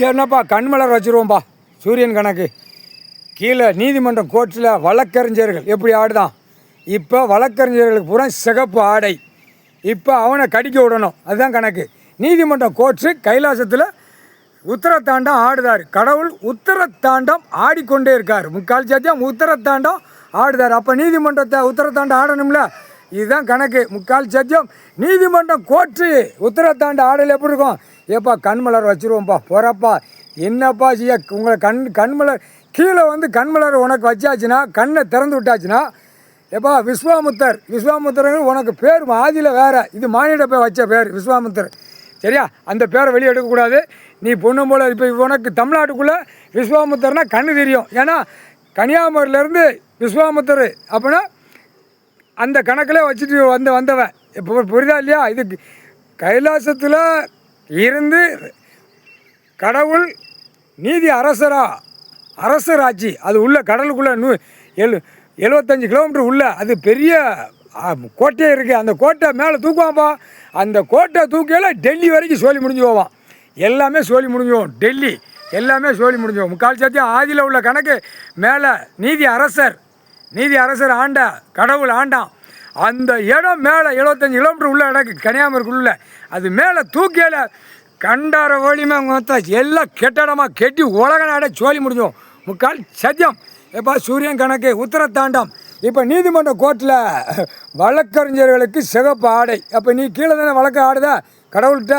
என்னப்பா கண்மலர் வச்சுருவோம்ப்பா. சூரியன் கணக்கு கீழே நீதிமன்றம் கோர்ட்டில் வழக்கறிஞர்கள் எப்படி ஆடுதான். இப்போ வழக்கறிஞர்களுக்கு பூரா சிகப்பு ஆடை. இப்போ அவனை கடிக்க விடணும், அதுதான் கணக்கு. நீதிமன்றம் கோர்ட்ஸு கைலாசத்தில் உத்தரத்தாண்டம் ஆடுதார். கடவுள் உத்தரத்தாண்டம் ஆடிக்கொண்டே இருக்கார். முக்கால் சத்தியம் உத்தரத்தாண்டம் ஆடுதார். அப்போ நீதிமன்றத்தை உத்தரத்தாண்டம் ஆடணும்ல, இதுதான் கணக்கு. முக்கால் சத்தியம் நீதிமன்றம் கோர்ட்டு உத்தரத்தாண்டம் ஆடல் எப்படி இருக்கும்? ஏப்பா கண்மலர் வச்சுருவோம்ப்பா. போகிறப்பா என்னப்பா செய்ய உங்களை கண்மலர் கீழே கண்மலர் உனக்கு வச்சாச்சுன்னா, கண்ணை திறந்து விட்டாச்சுன்னா, எப்பா விஸ்வாமுத்தர் உனக்கு பேர் ஆதியில் வேறு, இது மானிட பேர் வச்ச பேர் விஸ்வாமுத்தர், சரியா? அந்த பேரை வெளியே எடுக்கக்கூடாது. நீ பொண்ணும் போல் இப்போ உனக்கு தமிழ்நாட்டுக்குள்ளே விஸ்வாமுத்தர்னா கண்ணு தெரியும். ஏன்னா கன்னியாகுமரியிலேருந்து விஸ்வாமுத்தர் அப்படின்னா அந்த கணக்கில் வச்சுட்டு வந்தவன். இப்போ புரியுதா இல்லையா? இது கைலாசத்தில் இருந்து கடவுள் நீதி அரசராட்சி. அது உள்ள கடலுக்குள்ளே 75 கிலோமீட்டர் உள்ள அது பெரிய கோட்டையே இருக்குது. அந்த கோட்டை மேலே தூக்குவான்ப்பா. அந்த கோட்டை தூக்கையில் டெல்லி வரைக்கும் சோழி முடிஞ்சு போவான். எல்லாமே சோழி முடிஞ்சு போவோம். டெல்லி எல்லாமே சோழி முடிஞ்சு போவோம். முக்கால் சத்தியம் ஆதியில் உள்ள கணக்கு மேலே நீதி அரசர் கடவுள் ஆண்டான். அந்த இடம் மேலே 75 கிலோமீட்டர் உள்ள இடக்கு கன்னியாகுமரிக்குள்ள அது மேலே தூக்கியில் கண்டார ஓலியுமே மொத்தம் எல்லாம் கெட்டடமாக கெட்டி உலக நாடே சோழி முடிஞ்சோம். முக்கால் சத்தியம் எப்போ சூரியன் கணக்கு உத்தரத்தாண்டம். இப்போ நீதிமன்ற கோர்ட்டில் வழக்கறிஞர்களுக்கு சிகப்பு ஆடை. அப்போ நீ கீழே தானே வழக்கு ஆடுத கடவுள்கிட்ட.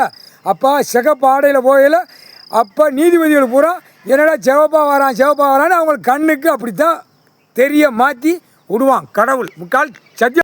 அப்போ சிகப்பு ஆடையில் போகையில் அப்போ நீதிபதிகள் பூரா என்னடா சிவப்பாக வரான்னு அவங்களுக்கு கண்ணுக்கு அப்படித்தான் தெரிய மாற்றி விடுவான் கடவுள். முக்கால்